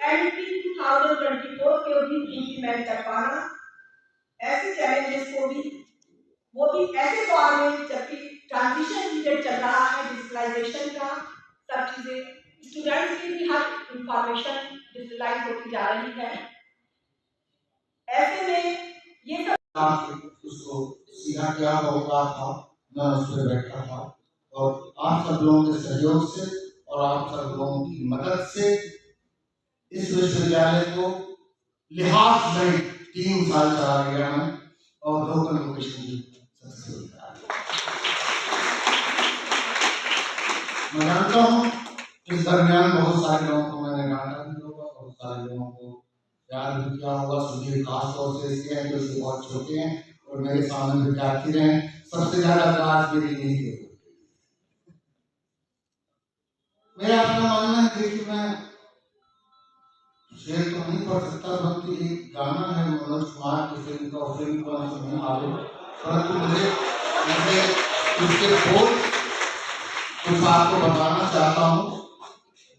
MP 2024 को भी implement कर पाना, ऐसे चैलेंजेस को भी, वो भी ऐसे दौर में जबकि ट्रांजिशन पीरियड चल रहा है, डिजिटलाइजेशन का, सब चीजें स्टूडेंट्स की भी हर इंफॉर्मेशन डिजिटलाइज होती जा रही है। ऐसे में ये सब उसको सीधा क्या होगा था, मैं उस पर बैठा था और आप सब लोगों के सहयोग से और आप सब लोगों की मदद से इस विश्वविद्यालय को लिहाज में 3 साल चला गया मैं और 2 कन्वोकेशन भी सक्सेसफुल करा। मैं जानता हूँ इस दरमियान बहुत सारे लोगों को मैंने डांटा भी होगा, बहुत सारे लोगों को प्यार भी किया होगा। सुधीर खास तौर से इसलिए है कि उससे बहुत छोटे हैं और मेरे सामने विद्यार्थी रहे, सबसे ज्यादा क्लास मेरी नहीं थी। मेरा अपना मानना है कि मैं शेर तो नहीं पढ़ सकता, बल्कि एक गाना है मनोज कुमार की फिल्म का, फिल्म का नहीं मालूम, परंतु मुझे उसके बोल कुछ आपको बताना चाहता हूँ।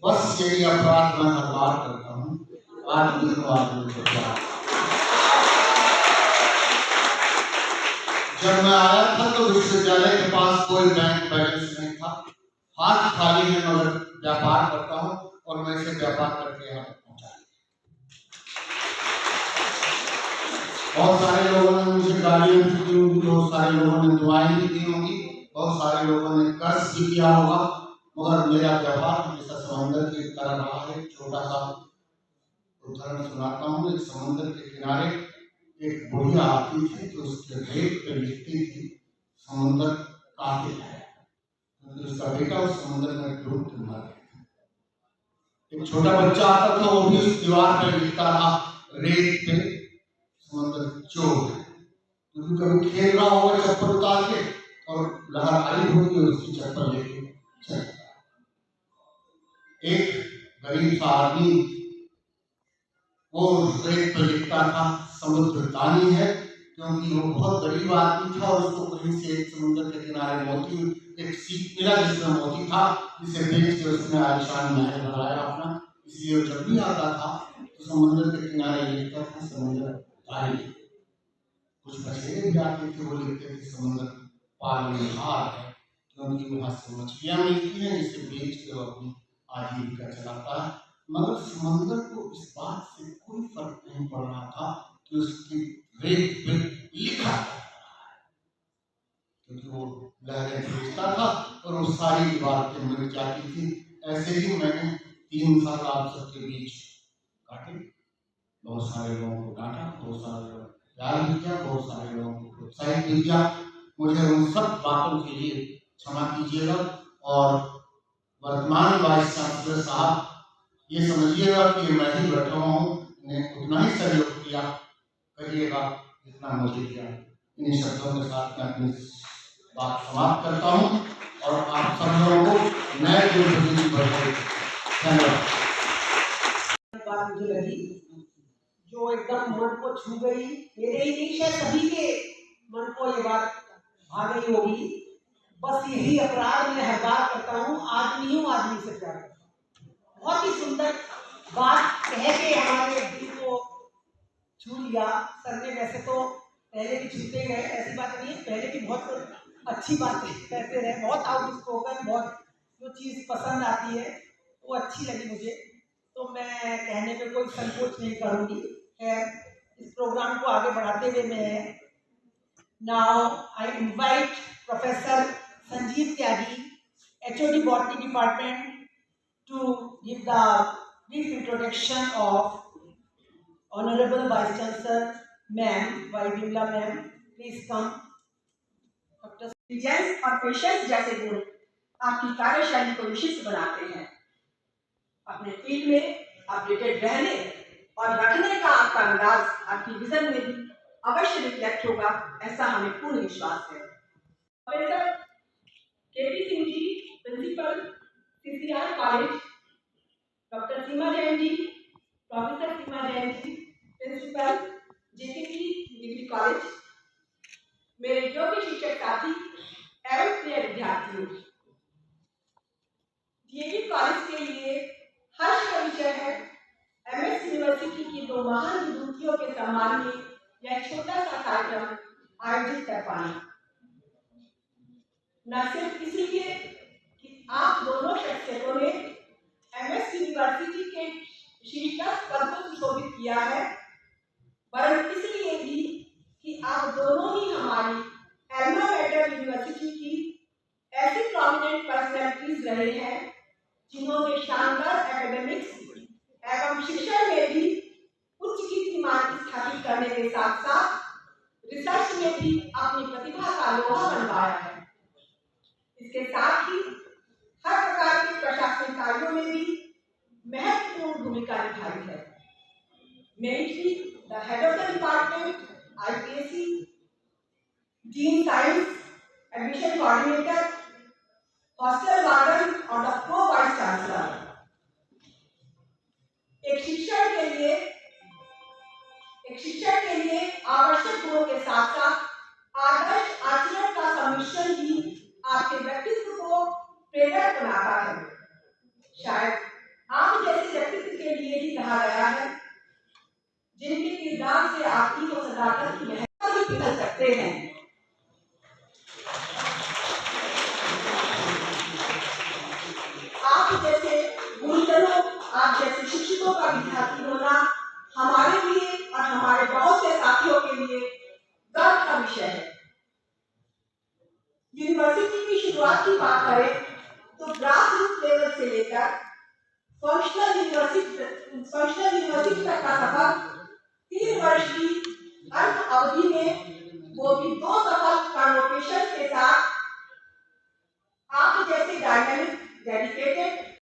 बस यही अपराध मैं हर बार करता हूँ, आदमी को आदमी को प्यार। जब मैं आया था तो विश्वविद्यालय के पास कोई बैंक बैलेंस नहीं था, हाथ खाली है, मगर व्यापार करता हूँ और मैं इसे व्यापार करके यहाँ तक पहुँचा। बहुत सारे लोगों ने मुझे गालियां भी दी होंगी, बहुत सारे लोगों ने दुआएं भी दी होंगी, बहुत सारे लोगों ने कर्ज भी किया होगा, मगर मेरा व्यवहार हमेशा समंदर की तरह रहा है। छोटा सा उदाहरण सुनाता हूँ। एक समंदर के किनारे एक बुढ़िया आती थी तो उसके रेत पे लिखती थी समुद्र कातिल है, तो उसका बेटा उस समुद्र में डूब के मर गया। एक छोटा बच्चा आता था, वो भी उस दीवार पे लिखता था रेत पे समुद्र चोर है, क्योंकि कभी खेल रहा होगा चप्पल उतार के और लहर आई होगी और उसकी चप्पल लेके चल गया। एक गरीब सा आदमी वो रेत पे लिखता था समुद्र दानी है, क्योंकि वो बहुत गरीब आदमी था और उसको कहीं से एक समुद्र के किनारे मोती, एक सीप मिला जिसमें मोती था, जिसे बेच के उसने आलिशान महल बनाया अपना। इसलिए वो जब भी आता था तो समुद्र के किनारे लिखता था समुद्र दानी। कुछ बछेरे भी आते थे, वो लिखते थे समुद्र पालनहार है, क्योंकि वहां से मछलियां मिलती हैं जिसे बेच के वो अपनी आजीविका चलाता है। मगर समंदर को इस बात से कोई फर्क नहीं पड़ रहा था कि उसकी रेत पे लिखा था, क्योंकि वो लहरें भेजता था और वो सारी बातें मिल जाती थी। ऐसे ही मैंने 3 साल आप सबके बीच काटे, बहुत सारे लोगों को डांटा, बहुत सारे लोग प्यार भी किया, बहुत सारे लोगों को प्रोत्साहित भी किया। मुझे उन सब बातों के लिए क्षमा कीजिएगा और वर्तमान वाइस चांसलर साहब ये समझिएगा कि मैं ही बैठा हूँ, ने उतना ही सहयोग किया करिएगा जितना मुझे किया। इन शब्दों के साथ मैं अपनी बात समाप्त करता हूँ और आप सब लोगों को नए दिन की धन्यवाद। बात मुझे लगी जो एकदम मन को छू गई, मेरे ही नहीं शायद सभी के मन को ये बात आ गई होगी। बस यही अपराध मैं हर बार करता हूँ, आदमी हूँ, आदमी से प्यार करता हूँ। बहुत ही सुंदर बात कह के हमारे दिल को छू लिया सर ने। वैसे तो पहले भी छूते गए, ऐसी बात नहीं है, पहले भी बहुत अच्छी बातें कहते रहे, बहुत आउट स्पोकन, बहुत जो चीज़ पसंद आती है वो अच्छी लगी मुझे, तो मैं कहने में कोई संकोच नहीं करूँगी। इस प्रोग्राम को आगे बढ़ाते हुए मैं now I invite professor Sanjeev Tyagi, HOD Botany Department, to give the brief introduction of Honorable Vice Chancellor Ma'am, Y Bimla Ma'am. Please come. Intelligence और पेशेंस जैसे गुण आपकी कार्यशैली को विशिष्ट बनाते हैं। अपने फील्ड में अपडेटेड रहने और रखने का आपका अंदाज आपकी विजन में भी अवश्य रिफ्लेक्ट होगा, ऐसा हमें पूर्ण विश्वास है। Professor KP Singh ji, principal CCR college, doctor सीमा जैन जी, प्रोफेसर सीमा Jain ji, principal JKP degree college, मेरे योग्य शिक्षक साथी एवं प्रिय विद्यार्थियों, DAV कॉलेज के लिए हर्ष का विषय है दो महान विभूतियों के सम्मान में यह छोटा सा कार्यक्रम आयोजित कर पाए। न सिर्फ इसलिए कि आप दोनों शख्सियतों ने MS यूनिवर्सिटी के शीर्षक पद को सुशोभित किया है, वरन इसलिए भी कि आप दोनों ही हमारी एल्मा मैटर यूनिवर्सिटी की ऐसी प्रोमिनेंट पर्सनैलिटीज रहे हैं जिन्होंने शानदार एकेडमिक्स एवं शिक्षा में भी उच्च कीर्तिमान स्थापित करने के साथ साथ रिसर्च में भी अपनी प्रतिभा का लोहा मनवाया है। इसके साथ ही हर प्रकार के प्रशासनिक कार्यों में भी महत्वपूर्ण भूमिका निभाई है। May it be the head of the department, IPSC, Dean Science, Admission Coordinator, Hostel Warden और the Pro Vice Chancellor। एक शिक्षक के लिए आवश्यक गुणों के साथ साथ आदर्श आचरण का सम्मिश्रण ही आपके व्यक्तित्व को प्रेरक बनाता है। शायद आप जैसे व्यक्तित्व के लिए ही कहा गया है जिनके किरदार से आपकी और सदाकत की महत्ता भी निकल सकते हैं। आप जैसे गुरुजनों, आप जैसे शिक्षकों का विद्यार्थी होना हमारे लिए और हमारे बहुत से साथियों के लिए गर्व का विषय है। यूनिवर्सिटी की शुरुआत की बात करें तो ग्रास रूट लेवल से लेकर फंक्शनल यूनिवर्सिटी तक का सफर 3 वर्ष की अंत अवधि में, वो भी 2 सफल कन्वोकेशन के साथ, आप जैसे डायनामिक, डेडिकेटेड